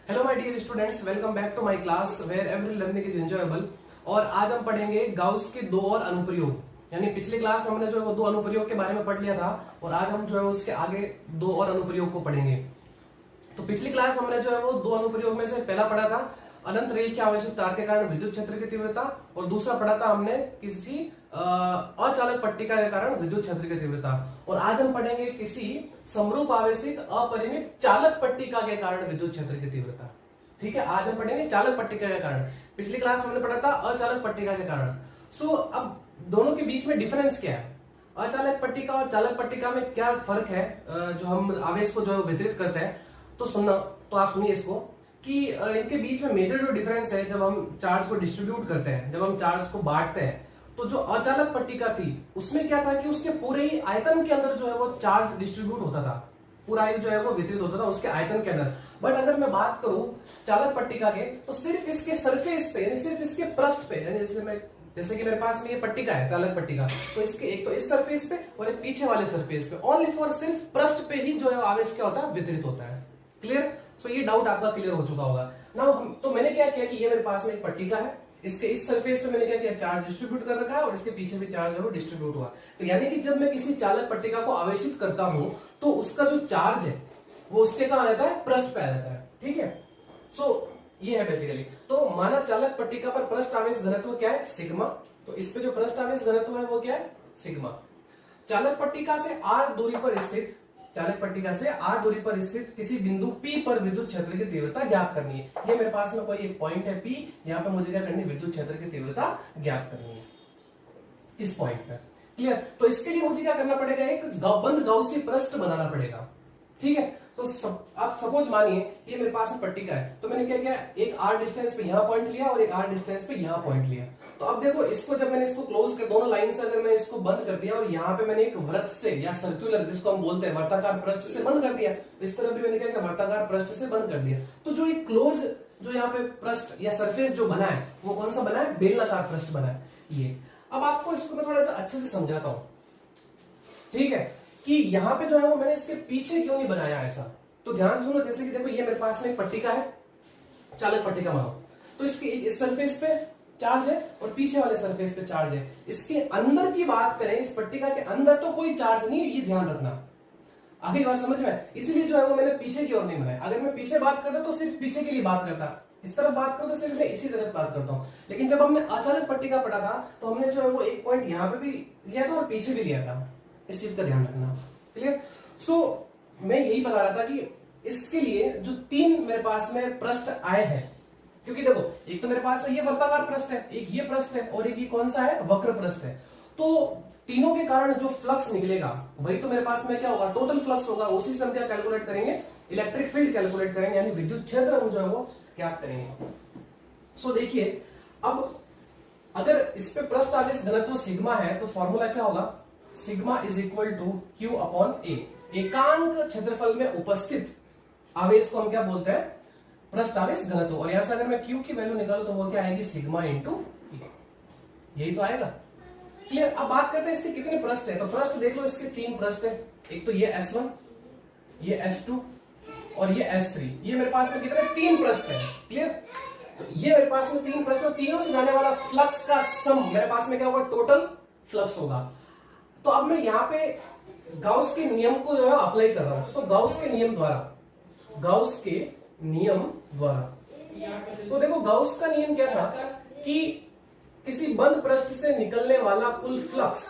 Hello my dear students, welcome back to my class where every learning is enjoyable. और आज हम पढ़ेंगे Gauss के दो और अनुप्रयोग। यानी पिछली क्लास में हमने जो है वो दो अनुप्रयोग के बारे में पढ़ लिया था और आज हम जो है उसके आगे दो और अनुप्रयोग को पढ़ेंगे। तो पिछली क्लास हमने जो है वो दो अनुप्रयोग में से पहला पढ़ा था अनंत रेखी के आवेशित तार के कारण विद्युत क्षेत्र की तीव्रता, और दूसरा पढ़ा था हमने किसी अचालक पट्टिका के कारण विद्युत क्षेत्र की तीव्रता। और आज हम पढ़ेंगे किसी समरूप आवेशित अपरिमित चालक पट्टिका के कारण विद्युत क्षेत्र की तीव्रता। ठीक है, आज हम पढ़ेंगे चालक पट्टिका के कारण। पिछली क्लास में हमने पढ़ा था अचालक पट्टिका के कारण। सो अब दोनों के बीच में डिफरेंस क्या है, अचालक पट्टिका और चालक पट्टिका में क्या फर्क है जो हम आवेश को जो वितरित करते हैं। तो सुनना, तो आप सुनिए इसको कि इनके बीच में मेजर जो डिफरेंस है जब हम चार्ज को डिस्ट्रीब्यूट करते हैं, जब हम चार्ज को बांटते हैं, तो जो अचालक पट्टिका थी उसमें क्या था कि उसके पूरे ही आयतन के अंदर जो है वो चार्ज डिस्ट्रीब्यूट होता था, पूरा ही जो है वो वितरित होता था उसके आयतन के अंदर। बट अगर मैं बात करूं चालक पट्टिका के, तो सिर्फ इसके सरफेस पे, यानी सिर्फ इसके पृष्ठ पे, यानी जैसे कि मेरे पास में ये पट्टिका है चालक पट्टिका, तो इसके एक तो इस सरफेस पे और एक पीछे वाले सरफेस पे, ओनली फॉर सिर्फ पृष्ठ पे ही जो है आवेश क्या होता है, वितरित होता है। क्लियर? सो ये डाउट आपका क्लियर हो चुका होगा। नाउ तो मैंने क्या किया कि ये मेरे पास में एक पट्टिका है, इसके इस सरफेस पे मैंने क्या किया, चार्ज डिस्ट्रीब्यूट कर रखा है और इसके पीछे भी चार्ज है वो डिस्ट्रीब्यूट हुआ। तो यानी कि जब मैं किसी चालक पट्टिका को आवेशित करता हूं तो उसका जो चार्ज है वो उसके कहां आ जाता है, पृष्ठ पे आ जाता है। ठीक है, सो ये है बेसिकली। तो माना चालक पट्टिका पर पृष्ठ आवेश घनत्व क्या है, सिग्मा। तो इस पे जो पृष्ठ आवेश घनत्व है वो क्या है, सिग्मा। चालक पट्टिका से r दूरी पर स्थित, चालक पट्टिका से r दूरी पर स्थित किसी बिंदु P पर विद्युत क्षेत्र की तीव्रता ज्ञात करनी है। ये मेरे पास में कोई एक पॉइंट है P, यहाँ पे मुझे क्या करनी है, विद्युत क्षेत्र की तीव्रता ज्ञात करनी है इस पॉइंट पर। क्लियर? तो इसके लिए मुझे क्या करना पड़ेगा, एक बंद गाउसी पृष्ठ बनाना पड़ेगा। ठीक है, तो आप सपोज मानिए ये मेरे पास में पट्टिका है, तो मैंने क्या किया, एक r डिस्टेंस पे यहाँ पॉइंट लिया और एक r डिस्टेंस पे यहाँ पॉइंट लिया। तो अब देखो इसको जब मैंने इसको क्लोज कर, दोनों लाइन से अगर मैं इसको बंद कर दिया और यहाँ पे मैंने एक वृत्त से या सर्कुलर, जिसको हम बोलते हैं वर्ताकार पृष्ठ से बंद कर दिया, इस तरह भी मैंने क्या किया, वर्ताकार पृष्ठ से बंद कर दिया। तो जो एक क्लोज जो यहाँ पे पृष्ठ या सरफेस जो बना है वो कौन सा बना है, बेलनाकार पृष्ठ बना है ये। अब आपको इसको मैं थोड़ा सा अच्छे से समझाता हूं। ठीक है, कि यहाँ पे जो है वो मैंने इसके पीछे क्यों नहीं बनाया ऐसा। तो ध्यान सुनो, जैसे कि देखो ये मेरे पास में एक पट्टिका है, चालक पट्टिका मानो, तो इसके इस सरफेस पे चार्ज है और पीछे वाले सरफेस पे चार्ज है। इसके अंदर की बात करें, इस पट्टिका के अंदर तो कोई चार्ज नहीं है, ये ध्यान रखना। आगे बात समझ में, इसीलिए जो है वो मैंने पीछे की ओर नहीं बनाया। अगर मैं पीछे बात करता तो सिर्फ पीछे के लिए बात करता, इस तरफ बात करो तो सिर्फ मैं इसी तरफ बात करता हूँ। लेकिन जब हमने अचालक पट्टिका पढ़ा था तो हमने जो है वो एक पॉइंट यहाँ पे भी लिया था और पीछे भी लिया था, इस चीज का ध्यान रखना। क्लियर? सो मैं यही बता रहा था कि इसके लिए जो तीन मेरे पास में पृष्ठ आए हैं, क्योंकि देखो एक तो मेरे पास ये वर्ताकार पृष्ठ है, एक ये पृष्ठ है और एक ये कौन सा है, वक्र पृष्ठ है। तो तीनों के कारण जो फ्लक्स निकलेगा वही तो मेरे पास में क्या होगा, टोटल फ्लक्स होगा। उसी से हम क्या कैलकुलेट करेंगे, इलेक्ट्रिक फील्ड कैलकुलेट करेंगे, यानी विद्युत क्षेत्र हम जो है वो ज्ञात करेंगे। सो देखिए, अब अगर इस पे पृष्ठ आवेश घनत्व सिग्मा है तो फॉर्मूला क्या होगा, sigma is equal to q upon A. एकांक क्षेत्रफल में उपस्थित आवेश को हम क्या बोलते हैं, पृष्ठ आवेश घनत्व। और यहां से अगर मैं क्यू की वैल्यू निकालूं तो वो क्या आएगी, सिग्मा इंटू ए, यही तो आएगा। क्लियर? अब बात करते हैं इसके कितने पृष्ठ है। तो पृष्ठ देख लो, इसके तीन पृष्ठ है, एक तो ये S1, ये S2 और ये S3। ये मेरे पास में कितने, तीन पृष्ठ है। क्लियर? तो ये मेरे पास में तीन पृष्ठ, तीनों से जाने वाला फ्लक्स का सम मेरे पास में क्या होगा, टोटल फ्लक्स होगा। तो अब मैं यहाँ पे गाउस के नियम को जो है अप्लाई कर रहा हूं। तो गाउस के नियम द्वारा, गाउस के नियम द्वारा, तो देखो गाउस का नियम क्या था कि किसी बंद पृष्ठ से निकलने वाला कुल फ्लक्स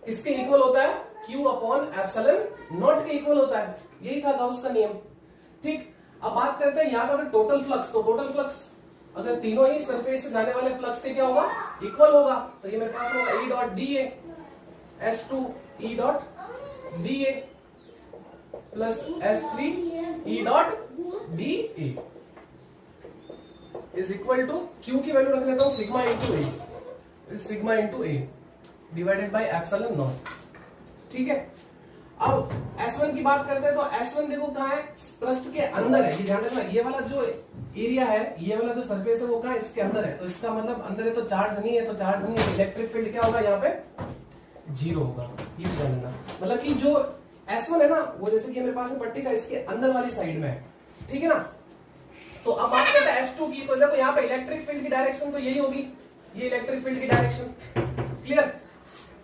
किसके इक्वल होता है, Q अपॉन एप्सिलॉन नॉट के इक्वल होता है। यही था गाउस का नियम। ठीक, अब बात करते हैं यहाँ पर टोटल फ्लक्स। तो टोटल फ्लक्स अगर तीनों ही सरफेस से जाने वाले फ्लक्स के क्या होगा, इक्वल होगा। तो ये मेरे पास होगा E dot D A S2 E dot D A plus S3 E dot D A is equal to, Q की वैल्यू रख लेता हूं sigma into A, sigma into A divided by epsilon naught. ठीक है, अब S1 की बात करते हैं तो S1 देखो कहां है, पृष्ठ के अंदर है। ये ध्यान रखना, ये वाला जो एरिया है, ये वाला जो सरफेस है वो कहां है, इसके अंदर है। तो इसका मतलब अंदर है तो चार्ज नहीं है, तो चार्ज नहीं है, इलेक्ट्रिक फील्ड क्या होगा यहाँ पे, जीरो होगा। ये ध्यान रखना, मतलब कि जो S1 है ना, वो जैसे कि मेरे पास में पट्टी का इसके अंदर वाली साइड में है, ठीक है ना। तो अब बात करते हैं S2 की। तो देखो यहाँ पे इलेक्ट्रिक फील्ड की डायरेक्शन तो यही होगी, ये इलेक्ट्रिक फील्ड की डायरेक्शन, क्लियर।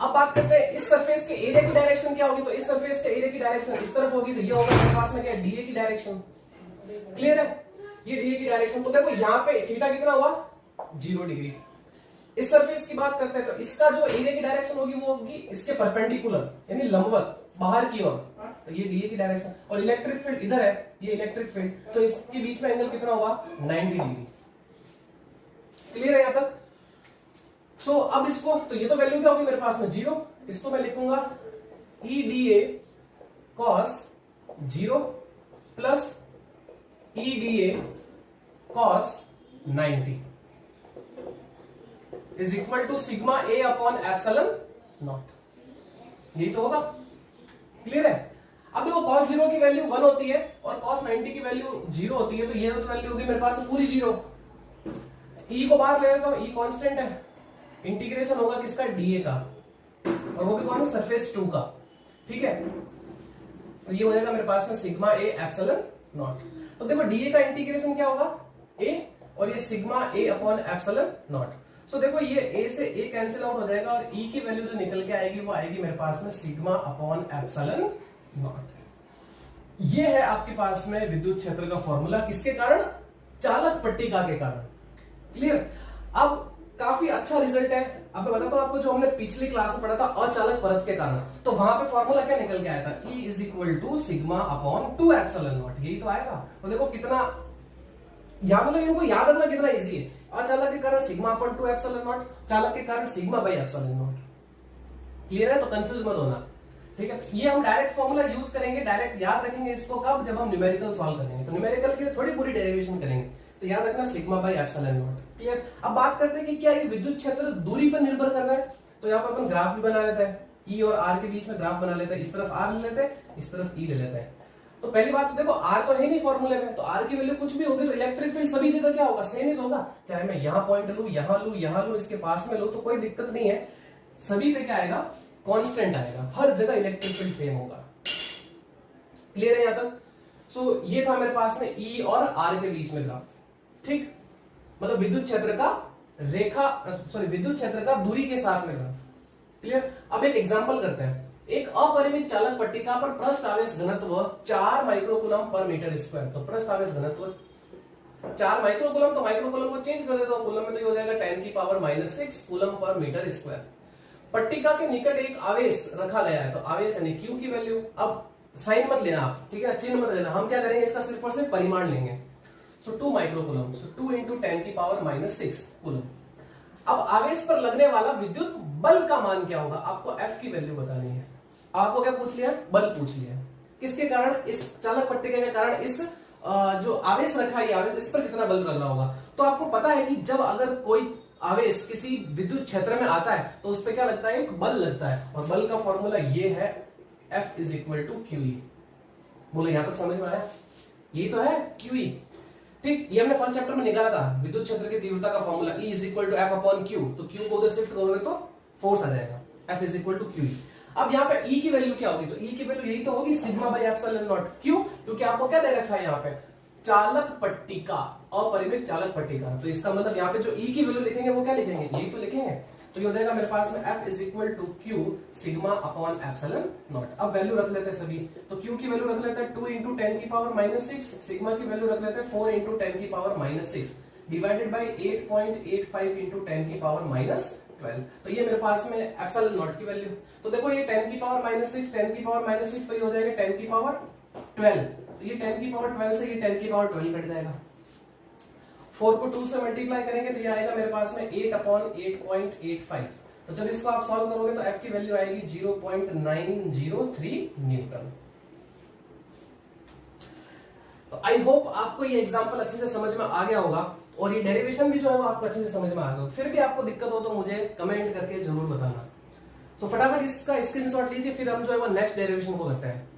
अब बात करते हैं इस सरफेस के एरिया की डायरेक्शन क्या होगी। तो इस सरफेस के एरिया की डायरेक्शन इस तरफ होगी, तो ये होगा मेरे पास में क्या है, डीए की डायरेक्शन, क्लियर है, ये डीए की डायरेक्शन। तो देखो यहाँ पे थीटा कितना हुआ, 0 डिग्री। इस सरफेस की बात करते हैं तो इसका जो एरिया की डायरेक्शन होगी वो होगी इसके परपेंडिकुलर, यानी लंबवत बाहर की ओर, तो ये डीए की डायरेक्शन। और इलेक्ट्रिक फील्ड इधर है, ये इलेक्ट्रिक फील्ड, तो इसके बीच में एंगल कितना होगा, 90 डिग्री, क्लियर है यहां तक। सो अब इसको, तो ये तो वैल्यू क्या होगी मेरे पास में 0, इसको मैं लिखूंगा E D A cos 0 plus E D A cos 90 is equal to sigma A upon epsilon naught, यही तो होगा, क्लियर है। अब देखो cos 0 की वैल्यू 1 होती है और cos 90 की वैल्यू 0 होती है, तो ये तो वैल्यू होगी मेरे पास पूरी 0। e को बाहर ले लेता हूं, e कांस्टेंट है, इंटीग्रेशन होगा किसका, dA का, और वो भी कौन है, सरफेस 2 का, ठीक है। तो ये हो जाएगा मेरे पास में सिग्मा ए एप्सिलॉन नॉट। तो देखो dA का इंटीग्रेशन क्या होगा, a, और ये sigma A upon epsilon naught. So देखो ये a से a कैंसिल आउट हो जाएगा और e की वैल्यू जो निकल के आएगी वो आएगी मेरे पास में सिग्मा अपॉन एप्सिलॉन नॉट। ये है आपके पास में विद्युत क्षेत्र का फॉर्मूला, किसके कारण, चालक पट्टिका के कारण, क्लियर। अब काफी अच्छा रिजल्ट है। अब मैं बताता हूं आपको, जो हमने पिछली क्लास में पढ़ा था अचालक परत के कारण, तो वहां पे फॉर्मूला क्या निकल के आया था, E is equal to sigma upon 2 epsilon naught, यही तो आएगा। तो देखो कितना याद, मतलब इनको याद रखना कितना इजी है। अचालक के कारण सिग्मा अपॉन 2 एप्सिलॉन नॉट, चालक के कारण sigma by epsilon not, clear है। तो कंफ्यूज मत होना, ठीक है। ये हम डायरेक्ट फॉर्मूला यूज करेंगे, डायरेक्ट याद रखेंगे इसको कब, जब हम न्यूमेरिकल सॉल्व करेंगे। तो न्यूमेरिकल की थोड़ी पूरी डेरिवेशन करेंगे, तो याद रखना sigma by epsilon not, clear. अब बात करते हैं कि क्या ये विद्युत क्षेत्र दूरी पर निर्भर कर रहा है। तो यहाँ पर अपन ग्राफ भी बना लेते हैं, E और R के बीच में ग्राफ बना लेते हैं, इस तरफ R ले लेते हैं, इस तरफ E ले लेते हैं। तो पहली बात तो देखो R तो है नहीं फॉर्मूले में, तो R की वैल्यू कुछ भी होगी तो इलेक्ट्रिक फील्ड सभी जगह क्या होगा, सेम ही होगा। चाहे मैं यहाँ पॉइंट लू, यहाँ लू, यहाँ लू, इसके पास में लू, तो कोई दिक्कत नहीं है, सभी पे क्या आएगा, कांस्टेंट आएगा, हर जगह इलेक्ट्रिक फील्ड सेम होगा, क्लियर है यहां तक। सो ये था मेरे पास में E और R के बीच में ग्राफ, ठीक, मतलब विद्युत क्षेत्र का रेखा, सॉरी विद्युत क्षेत्र का दूरी के साथ में ग्राफ, क्लियर। अब एक एग्जांपल करते हैं। एक अपरिमित चालक पट्टिका पर पृष्ठ आवेश घनत्व 4 माइक्रोकूलम पर मीटर स्क्वायर। तो पृष्ठ आवेश घनत्व 4 माइक्रोकूलम, तो माइक्रोकूलम को चेंज कर देता हूं कूलम में, तो ये हो जाएगा 10 की power -6 coulomb per metre square. पट्टिका के निकट एक आवेश रखा गया है, तो आवेश यानी Q की वैल्यू, अब साइन मत लेना आप, ठीक है, चिन्ह मत लेना, हम क्या करेंगे इसका सिर्फ और सिर्फ परिमाण लेंगे। सो 2 माइक्रोकूलम, सो 2 इंटू 10 की पावर -6 कूलम। अब आवेश पर लगने वाला विद्युत बल का मान क्या होगा, आपको F की वैल्यू बतानी है। आपको क्या पूछ लिया, बल पूछ लिया, किसके कारण, इस चालक पट्टिका के कारण, इस जो आवेश रखा है आवेश, इस पर कितना बल लग रहा होगा। तो आपको पता है कि जब अगर कोई आवेश किसी विद्युत क्षेत्र में आता है तो उस पर क्या लगता है, एक बल लगता है, और बल का फॉर्मूला ये है F is equal to QE। बोलो यहां तक समझ में आया, ये तो है QE, ठीक। ये हमने फर्स्ट चैप्टर में निकाला था, विद्युत क्षेत्र की तीव्रता का formula E is equal to F upon Q। तो Q को उधर शिफ्ट करोगे तो फोर्स आ जाएगा, F is equal to QE। अब यहाँ पे E की वैल्यू क्या होगी, तो E की वैल्यू यही तो होगी सिग्मा बाई एप्सिलॉन नॉट। क्यों, क्योंकि आपको क्या दे रखा है यहाँ पे, चालक पट्टिका, अपरिमित चालक पट्टिका। तो इसका मतलब यहाँ पे जो E की वैल्यू लिखेंगे वो क्या लिखेंगे, यही तो लिखेंगे। तो ये हो जाएगा मेरे पास में F is equal to Q sigma upon epsilon naught. अब वैल्यू रख लेते हैं सभी, तो Q की वैल्यू रख लेते हैं 2 इंटू 10 की पावर -6, सिग्मा की वैल्यू रख लेते हैं 4 इंटू 10 की पावर -6 डिवाइडेड बाई 8.85 इंटू 10 की पावर -12। तो ये मेरे पास में एप्सिलॉन नॉट की वैल्यू। तो देखो ये 10 की पावर -6, 10 की पावर -6, तो ये हो जाएगा 10 की पावर 12। तो ये 10 की पावर 12 से ये 10 की पावर 12 कट जाएगा। 4 को 2 से मल्टीप्लाई करेंगे तो ये आएगा मेरे पास में 8 अपॉन 8.85। तो जब इसको आप सॉल्व करोगे तो F की वैल्यू आएगी 0.903 न्यूटन। तो आई होप आपको ये एग्जांपल अच्छे से समझ में आ गया होगा, और ये डेरिवेशन भी जो है वो आपको अच्छे से समझ में आ गया। फिर भी आपको दिक्कत हो तो मुझे कमेंट करके जरूर बताना। तो फटाफट इसका स्क्रीनशॉट लीजिए, फिर हम जो है वो नेक्स्ट डेरिवेशन को करते हैं।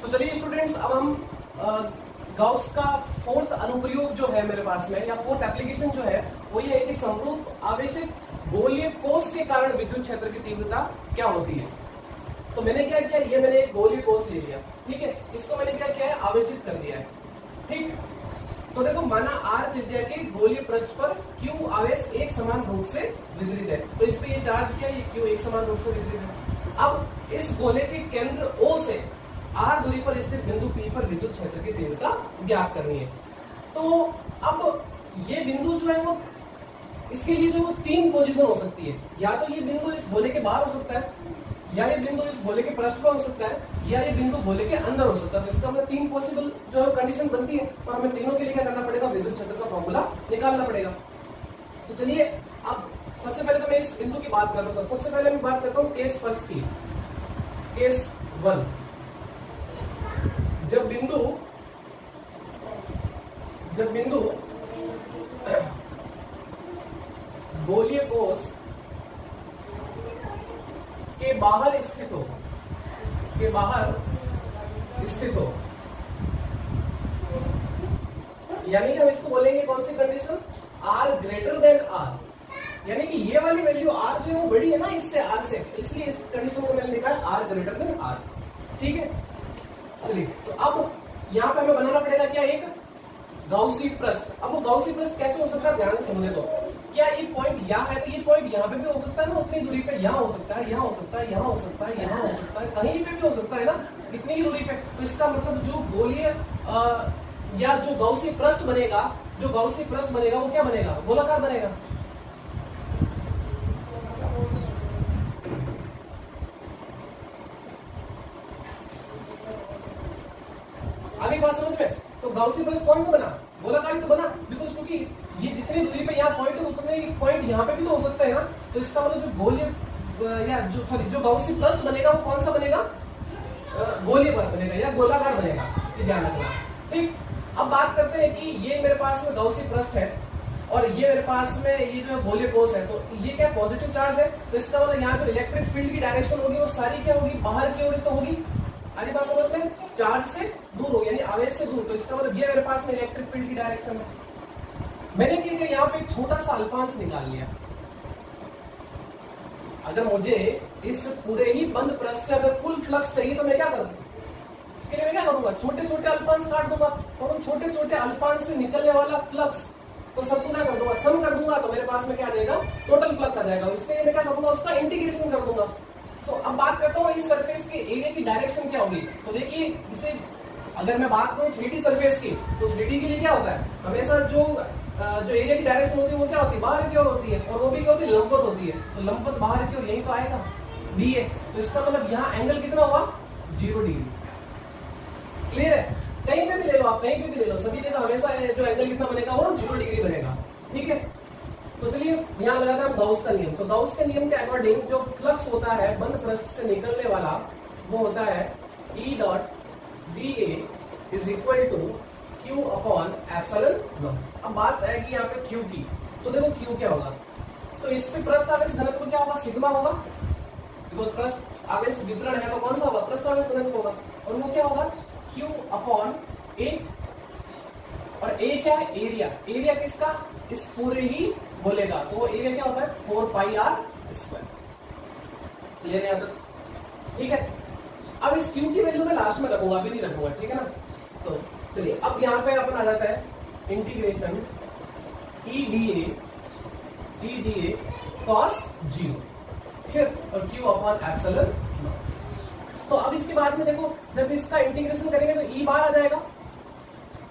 तो चलिए स्टूडेंट्स, अब हम गाउस का फोर्थ अनुप्रयोग जो है मेरे पास में, या फोर्थ एप्लीकेशन जो है वो ये है कि समरूप आवेशित गोलीय कोष के कारण विद्युत क्षेत्र की तीव्रता क्या होती है। तो मैंने क्या किया, ये मैंने एक गोलीय कोष ले लिया, ठीक है, इसको मैंने क्या किया है, आवेशित कर दिया है, ठीक। तो देखो माना r त्रिज्या के गोलीय पृष्ठ पर q आवेश एक समान रूप से वितरित है, तो इस पे ये चार्ज क्या है, ये q एक समान रूप से वितरित है। अब इस गोले के केंद्र O से r दूरी पर स्थित बिंदु P पर विद्युत क्षेत्र की तीव्रता ज्ञात करनी है। तो अब ये बिंदु जो है वो, इसके लिए जो तीन पोजीशन हो सकती है, या तो ये बिंदु इस गोले के बाहर हो सकता है, या ये बिंदु इस गोले के पृष्ठ पर हो सकता है, या ये बिंदु गोले के अंदर हो सकता है। तो इसका मतलब तीन पॉसिबल जो है कंडीशन बनती है, और हमें तीनों के लिए क्या करना पड़ेगा, विद्युत क्षेत्र का फॉर्मूला निकालना पड़ेगा। तो चलिए अब सबसे पहले तो मैं इस बिंदु की बात कर लेता हूँ। सबसे पहले मैं बात करता हूँ केस फर्स्ट की, केस 1। जब बिंदु गोलीय कोष के बाहर स्थित हो, यानी कि हम इसको बोलेंगे कौन सी condition, r greater than r, यानी कि ये वाली वैल्यू r जो है वो बड़ी है ना इससे, r से, इसलिए इस कंडीशन को मैंने लिखा है r ग्रेटर देन r, ठीक है। चलिए तो अब यहाँ पे हमें बनाना पड़ेगा क्या, एक गाउसी पृष्ठ। अब वो गाउसी पृष्ठ कैसे हो सकता है, ध्यान से सुनने दो। क्या ये पॉइंट यहाँ है, तो ये पॉइंट यहाँ पे भी हो सकता है ना, उतनी दूरी पे, यहाँ हो सकता है, यहाँ हो सकता है, यहाँ हो सकता है, यहाँ हो सकता है, कहीं पे भी हो सकता है ना, इतनी ही दूरी पे। तो इसका मतलब जो गोलीय या जो गाउसी पृष्ठ बनेगा, वो क्या बनेगा, गोलाकार बनेगा। आगे बात समझ में, तो गाउसी पृष्ठ कौन सा बना, गोलाकार ही तो बना, बिकॉज क्योंकि ये जितनी दूरी पे यहाँ पॉइंट है उतने ही पॉइंट यहाँ पे भी तो हो सकता है ना। तो इसका मतलब जो गोलीय या जो गाउसी पृष्ठ बनेगा वो कौन सा बनेगा, गोलीय बनेगा या गोलाकार बनेगा, ये ध्यान रखना, ठीक। अब बात करते हैं कि ये मेरे पास में गाउसी पृष्ठ है और ये मेरे पास में ये जो गोलीय कोष है, तो ये क्या पॉजिटिव चार्ज है, तो इसका मतलब यहाँ जो इलेक्ट्रिक फील्ड की डायरेक्शन होगी वो सारी क्या होगी, बाहर की ओर तो होगी। आधी बात समझ में, चार्ज से दूर हो यानी आवेश से दूर, तो इसका मतलब ये मेरे पास में इलेक्ट्रिक फील्ड की डायरेक्शन है। मैंने क्या किया, यहाँ पे एक छोटा सा अल्पांश निकाल लिया। अगर मुझे इस पूरे ही बंद पृष्ठ से अगर कुल फ्लक्स चाहिए तो मैं क्या करूँ, इसके लिए मैं क्या करूंगा, छोटे छोटे अल्पांश काट दूंगा और उन छोटे छोटे अल्पांश से निकलने वाला फ्लक्स तो संतुलन कर दूंगा, सम कर दूंगा, तो मेरे पास में क्या आ जाएगा, टोटल फ्लक्स आ जाएगा। इसके मैं क्या करूंगा, उसका इंटीग्रेशन कर दूंगा। सो अब बात करता हूँ इस सरफेस के एरिया की डायरेक्शन क्या होगी। तो देखिए इसे अगर मैं बात करूँ 3D सरफेस की, तो 3D के लिए क्या होता है, हमेशा जो एरिया की डायरेक्शन होती है वो क्या होती है, बाहर की ओर होती है, और वो भी क्या होती है, लंबवत होती है। तो लंबवत बाहर की ओर यही तो आएगा, डी है। तो इसका मतलब यहाँ एंगल कितना हुआ, 0 डिग्री। क्लियर है, कहीं पे भी ले लो आप, कहीं पे भी ले लो, सभी जगह हमेशा जो एंगल कितना बनेगा, वो 0 डिग्री बनेगा, ठीक है। तो चलिए यहाँ लगाते हैं गाउस का नियम। तो गाउस के नियम के अकॉर्डिंग जो फ्लक्स होता है बंद पृष्ठ से निकलने वाला, वो होता है E dot VA is equal to Q upon epsilon naught. अब बात है कि यहाँ पे Q की, तो देखो Q क्या होगा, तो इस पे पृष्ठ आवेश घनत्व क्या होगा, सिग्मा होगा, बिकॉज पृष्ठ आवेश वितरण है तो कौन सा होगा, पृष्ठ आवेश घनत्व होगा, और वो क्या होगा, Q अपॉन A, और A क्या है, एरिया। एरिया किसका, इस पूरे ही बोलेगा, तो वो एरिया क्या होता है, 4 पाई r स्क्वायर। क्लियर है, ठीक है। अब इस Q की वैल्यू मैं लास्ट में रखूंगा, अभी नहीं रखूंगा, ठीक है ना। तो चलिए अब यहाँ पे अपन आ जाता है इंटीग्रेशन E dA cos 0, ठीक है, और Q अपॉन एप्सिलॉन नॉट। तो अब इसके बाद में देखो, जब इसका इंटीग्रेशन करेंगे तो E बार आ जाएगा,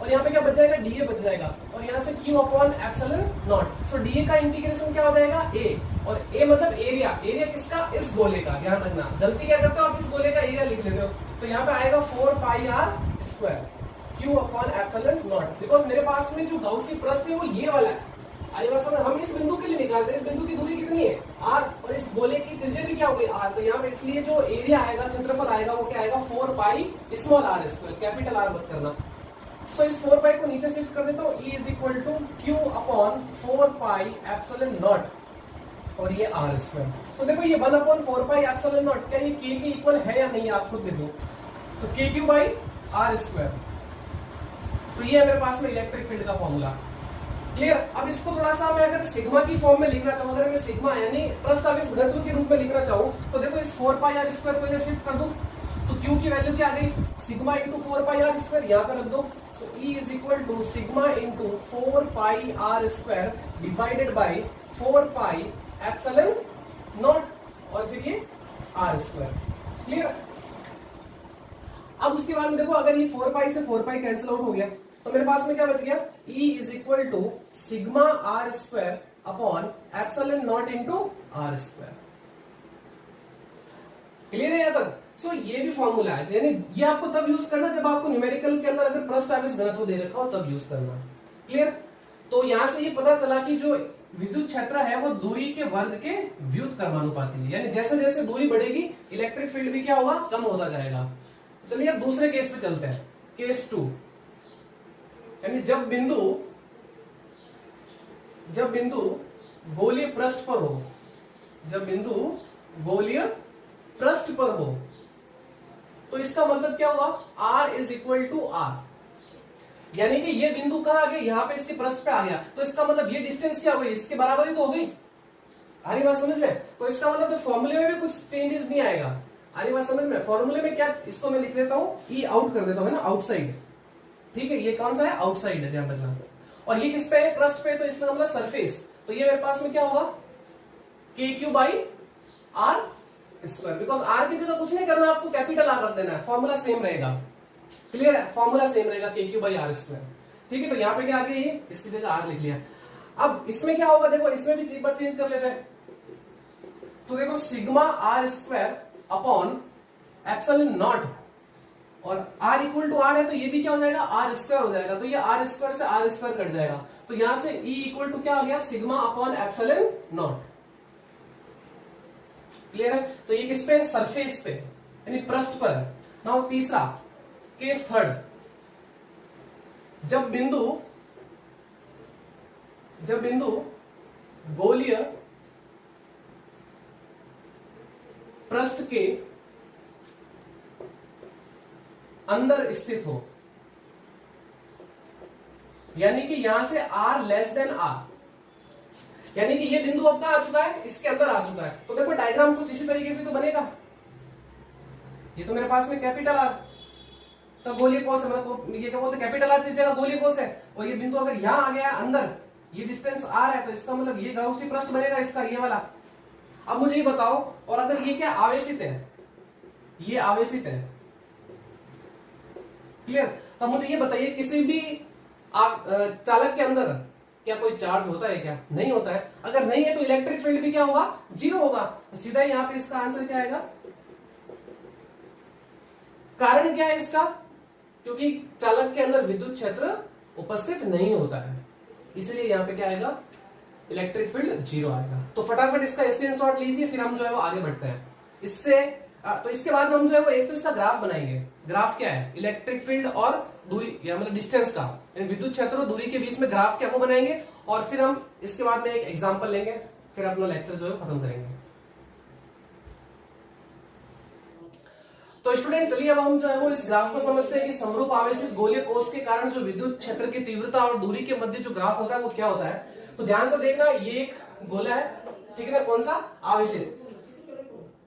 और यहाँ पे क्या बच जाएगा, dA बच जाएगा, और यहाँ से Q अपॉन एप्सिलॉन नॉट। सो dA का इंटीग्रेशन क्या हो जाएगा, A, और A मतलब एरिया। एरिया किसका, इस गोले का, ध्यान रखना, गलती क्या करते हो आप, इस गोले का एरिया लिख लेते हो, तो यहाँ पे आएगा 4 पाई r square Q upon epsilon not. Because मेरे पास में जो गाउसी पृष्ठ है वो ये वाला है, हम इस बिंदु के लिए निकालते हैं, इस बिंदु की दूरी कितनी है, r, और इस गोले की त्रिज्या भी क्या हो गई, r। तो यहाँ पे इसलिए जो एरिया आएगा, क्षेत्रफल आएगा, वो क्या आएगा, 4 pi small r square, capital R मत करना। तो इस 4 पाई को नीचे शिफ्ट कर देता हूँ, E is equal to Q upon 4 pi epsilon naught, और ये r स्क्वायर। तो देखो ये 1 अपॉन 4 पाई एप्सिलॉन नॉट, क्या ये K के इक्वल है या नहीं, आप खुद देखो। तो KQ बाई r स्क्वायर, तो ये है मेरे पास में इलेक्ट्रिक फील्ड का फॉर्मूला। क्लियर। अब इसको थोड़ा सा मैं अगर सिग्मा की फॉर्म में लिखना चाहूँ, अगर मैं सिग्मा यानी पृष्ठ आवेश घनत्व के रूप में लिखना चाहूँ, तो देखो इस 4 पाई आर स्क्वायर को इधर शिफ्ट कर दूं, तो क्यू की वैल्यू क्या आ गई, sigma into 4 pi r square, यहाँ पे रख दो। So E is equal to sigma into 4 pi r square divided by 4 pi epsilon naught, और फिर ये आर स्क्वायर। क्लियर। अब उसके बाद में देखो अगर ये 4 पाई से 4 पाई कैंसिल आउट हो गया, तो मेरे पास में क्या बच गया, E is equal to sigma R square upon epsilon naught into R square. Clear है यहां तक। सो ये भी फॉर्मूला है, यानी ये आपको तब यूज करना जब आपको न्यूमेरिकल के अंदर अगर पृष्ठ आवेश घनत्व दे रखा हो तब यूज करना। क्लियर। तो यहां से ये पता चला कि जो विद्युत क्षेत्र है वो दूरी के वर्ग के व्युत्क्रमानुपाती है, यानी जैसे जैसे दूरी बढ़ेगी इलेक्ट्रिक फील्ड भी क्या होगा, कम होता जाएगा। चलिए अब दूसरे केस पे चलते हैं, केस 2। यानी जब बिंदु गोलीय पृष्ठ पर हो, जब बिंदु गोलीय पृष्ठ पर हो, तो इसका मतलब क्या हुआ, R is equal to R, यानी कि ये बिंदु कहां आ गया, यहां पे इसके पृष्ठ पे आ गया, तो इसका मतलब ये डिस्टेंस क्या हो गई, इसके बराबर ही तो हो गई। आ रही बात समझ में। तो इसका मतलब तो फॉर्मूले में भी कुछ चेंजेस नहीं आएगा। आ रही बात समझ में। फॉर्मूले में क्या, इसको मैं लिख लेता हूं, ई आउट कर देता हूं, है ना, आउटसाइड। ठीक है, ये कौन सा है, आउटसाइड है, ध्यान रखना। और ये किस पे है, पृष्ठ पे, तो इसका मतलब सरफेस। तो ये मेरे पास में क्या होगा, K Q by R square, because R की जगह कुछ नहीं करना, आपको कैपिटल आर रख देना है, फॉर्मूला सेम रहेगा। क्लियर है, फॉर्मूला सेम रहेगा, के क्यू बाई आर स्क्वायर। ठीक है, तो यहाँ पे क्या आ गया, ये इसकी जगह आर लिख लिया। अब इसमें क्या होगा, देखो इसमें भी एक बार चेंज कर लेते हैं। तो देखो sigma R square upon epsilon naught, और r इक्वल टू आर है, तो ये भी क्या हो जाएगा, आर स्क्वायर हो जाएगा। तो ये आर स्क्वायर से आर स्क्वायर कट जाएगा, तो यहां से E इक्वल टू क्या हो गया, sigma upon epsilon not. Clear है। तो ये किस पे, सरफेस पे, यानी पृष्ठ पर है। नाउ तीसरा केस 3, जब बिंदु गोलीय पृष्ठ के अंदर स्थित हो, यानी कि यहां से R लेस देन R, यानी कि ये बिंदु अब कहां आ चुका है, इसके अंदर आ चुका है। तो देखो डायग्राम कुछ इसी तरीके से तो बनेगा। ये तो मेरे पास में कैपिटल R का गोलीय कोश है, मतलब ये क्या बोलते हैं, कैपिटल R की जगह गोलीय कोश है, और ये बिंदु अगर यहां आ गया है अंदर, ये डिस्टेंस R है, तो इसका मतलब ये गाउसी पृष्ठ बनेगा इसका, ये वाला। अब मुझे ये बताओ, और अगर ये क्या आवेशित है, ये आवेशित है, क्लियर। तो मुझे ये बताइए, किसी भी चालक के अंदर क्या कोई चार्ज होता है क्या, नहीं होता है। अगर नहीं है तो इलेक्ट्रिक फील्ड भी क्या होगा, 0 होगा। तो सीधा यहाँ पे इसका आंसर क्या आएगा। कारण क्या है इसका, क्योंकि चालक के अंदर विद्युत क्षेत्र उपस्थित नहीं होता है, इसलिए यहाँ पे क्या आएगा, इलेक्ट्रिक फील्ड 0 आएगा। तो फटाफट इसका स्क्रीनशॉट लीजिए, फिर हम जो है वो आगे बढ़ते हैं इससे। तो इसके बाद हम जो है वो एक तो इसका ग्राफ बनाएंगे। ग्राफ क्या है, इलेक्ट्रिक फील्ड और दूरी, या मतलब डिस्टेंस का, विद्युत क्षेत्र और दूरी के बीच में ग्राफ क्या वो बनाएंगे, और फिर हम इसके बाद में एक एग्जांपल लेंगे, फिर अपना लेक्चर जो है खत्म करेंगे। तो स्टूडेंट चलिए अब हम जो है वो इस ग्राफ को समझते हैं कि समरूप आवेशित गोलीय कोश के कारण जो विद्युत क्षेत्र की तीव्रता और दूरी के मध्य जो ग्राफ होता है वो क्या होता है। तो ध्यान से देखना, ये एक गोला है, ठीक है ना, कौन सा, आवेशित।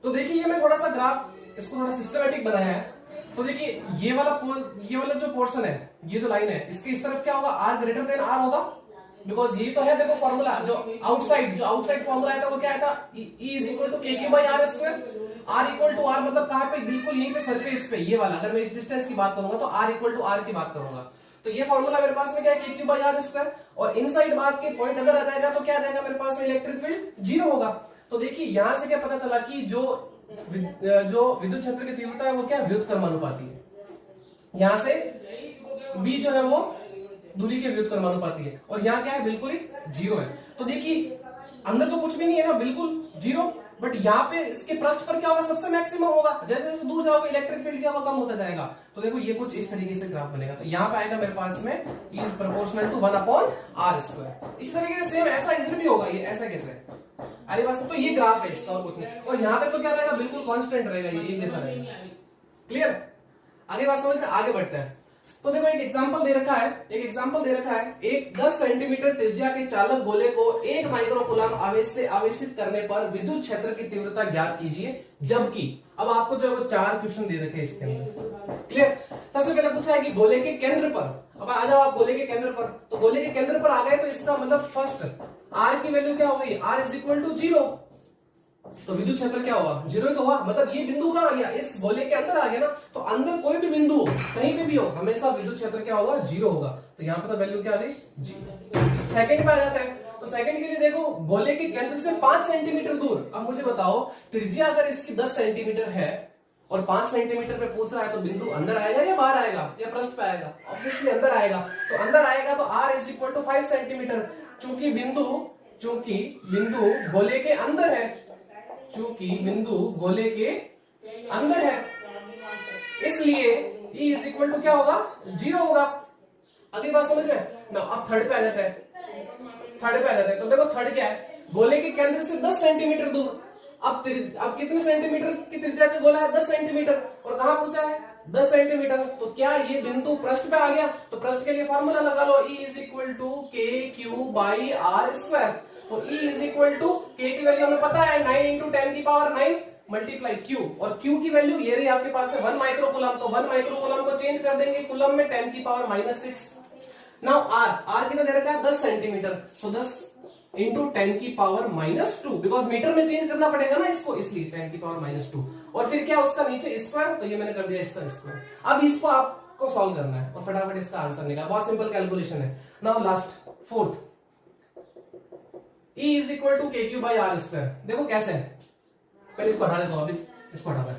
तो देखिए ये मैं थोड़ा सा ग्राफ इसको थोड़ा सिस्टमैटिक बनाया है। तो देखिए ये वाला जो पोर्शन है, ये जो लाइन है, इसके इस तरफ क्या होगा, r ग्रेटर देन r होगा, बिकॉज ये तो है, देखो फॉर्मूला जो आउटसाइड फॉर्मूला आया था वो क्या आया था, E is equal to K Q by R square. r equal to r मतलब कहां पे, बिल्कुल यहीं पे सरफेस पे, ये वाला। अगर मैं इस डिस्टेंस की बात करूंगा तो r इक्वल टू r की बात करूंगा, तो ये फॉर्मूला मेरे पास में क्या है, के क्यू बाई आर स्क्वायर। और इनसाइड बात के पॉइंट अगर आ जाएगा तो क्या आ जाएगा, मेरे पास में इलेक्ट्रिक फील्ड 0 होगा। तो देखिए यहां से क्या पता चला कि जो विद्युत क्षेत्र की तीव्रता है वो क्या, व्युत्क्रमानुपाती है। यहां से B जो है वो दूरी के व्युत्क्रमानुपाती है, और यहाँ क्या है, बिल्कुल ही 0 है। तो देखिए अंदर तो कुछ भी नहीं है ना, बिल्कुल 0, बट यहाँ पे इसके पृष्ठ पर क्या होगा, सबसे मैक्सिमम होगा। जैसे जैसे दूर जाओगे इलेक्ट्रिक फील्ड क्या होगा, कम होता जाएगा। तो देखो ये कुछ इस तरीके से ग्राफ बनेगा। तो यहाँ पे आएगा मेरे पास में E is proportional to 1/r square. इस तरीके से सेम ऐसा इधर भी होगा, ये ऐसा कैसे, अरे बस। तो ये ग्राफ है इसका, और कुछ नहीं। और यहाँ पे तो क्या रहेगा, बिल्कुल कांस्टेंट रहेगा, ये एक जैसा रहेगा। क्लियर, आगे बात समझ में, आगे बढ़ते हैं। तो देखो एक एग्जांपल दे रखा है, एक 10 सेंटीमीटर त्रिज्या के चालक गोले को 1 माइक्रोकूलम आवेश से आवेशित करने पर विद्युत क्षेत्र की तीव्रता ज्ञात कीजिए, जबकि अब आपको जो है वो 4 क्वेश्चन दे रखे हैं इसके अंदर। क्लियर? सबसे पहले पूछा है कि गोले के केंद्र पर, अब आ जाओ आप गोले के केंद्र पर, तो गोले के केंद्र पर आ गए तो इसका मतलब फर्स्ट आर की वैल्यू क्या हो गई, आर इज इक्वल टू 0, तो विद्युत क्षेत्र क्या हुआ, 0 ही तो हुआ, मतलब ये बिंदु कहां आ गया, इस गोले के अंदर आ गया ना, तो अंदर कोई भी बिंदु हो, कहीं पे भी हो, हमेशा विद्युत क्षेत्र क्या होगा, 0 होगा, तो यहाँ पे तो वैल्यू क्या आ गई, 0। सेकंड पे आ जाता है, तो सेकंड के लिए देखो गोले के केंद्र से 5 सेंटीमीटर दूर, अब मुझे बताओ त्रिज्या अगर इसकी 10 सेंटीमीटर है और 5 सेंटीमीटर पे पूछ रहा है, तो बिंदु अंदर आएगा या बाहर आएगा या पृष्ठ पे आएगा, ऑब्वियसली अंदर आएगा, तो अंदर आएगा तो r is equal to 5 centimetre, चूंकि बिंदु गोले के अंदर है, इसलिए E इज इक्वल टू क्या होगा, 0 होगा। अगली बात समझ में ना, अब थर्ड पे आ जाता है, तो देखो थर्ड क्या है, गोले के केंद्र से 10 सेंटीमीटर दूर, अब कितने सेंटीमीटर की त्रिज्या का गोला है, 10 सेंटीमीटर, और कहां पूछा है, 10 सेंटीमीटर, तो क्या ये बिंदु पृष्ठ पे आ गया, तो पृष्ठ के लिए फॉर्मूला लगा लो, E is equal to K Q by R square, तो E इज इक्वल टू के की वैल्यू हमें पता है 9 इंटू 10 की पावर 9 मल्टीप्लाई क्यू, और क्यू की वैल्यू ये रही आपके पास है 1 माइक्रोकूलम, तो 1 माइक्रोकूलम को चेंज कर देंगे कूलम में 10 की पावर -6। नाउ आर कितना दे रखा है, 10 सेंटीमीटर, तो 10 इंटू 10 की पावर -2, बिकॉज मीटर में चेंज करना पड़ेगा ना इसको, इसलिए 10 की पावर -2, और फिर क्या उसका नीचे स्क्वायर, तो ये मैंने कर दिया इसका स्क्वायर। अब इसको आपको सॉल्व करना है और फटाफट इसका आंसर निकाल, बहुत सिंपल कैलकुलेशन है। Now last fourth, E is equal to K Q by R square, देखो कैसे है, पहले इसको हटा देता हूं, इसको हटा दे,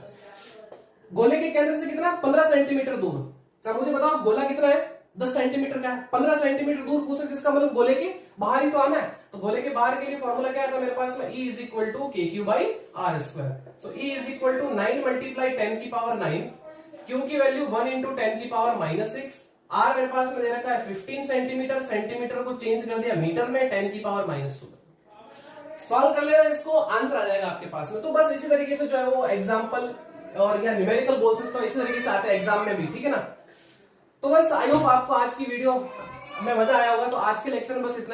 गोले के केंद्र से कितना, 15 सेंटीमीटर दूर, अब मुझे बताओ गोला कितना है, 10 सेंटीमीटर का है, 15 सेंटीमीटर दूर पूछ रहे, जिसका मतलब गोले के बाहर ही तो आना है, तो गोले के बाहर के लिए फॉर्मूला क्या था मेरे पास में, E is equal to K Q by R square, so E is equal to 9 multiply 10 की पावर 9, क्यू की वैल्यू 1 इंटू 10 की पावर -6, आर मेरे पास में दे रखा है 15 सेंटीमीटर, सेंटीमीटर को चेंज कर दिया मीटर में, 10 की पावर -2, सॉल्व कर लेना इसको, आंसर आ जाएगा आपके पास में। तो बस इसी तरीके से जो है वो एग्जांपल और या न्यूमेरिकल बोल सकते हो, इसी तरीके से आते हैं एग्जाम में भी, ठीक है ना। तो बस आई होप आपको आज की वीडियो में मजा आया होगा, तो आज के लेक्चर में बस इतना।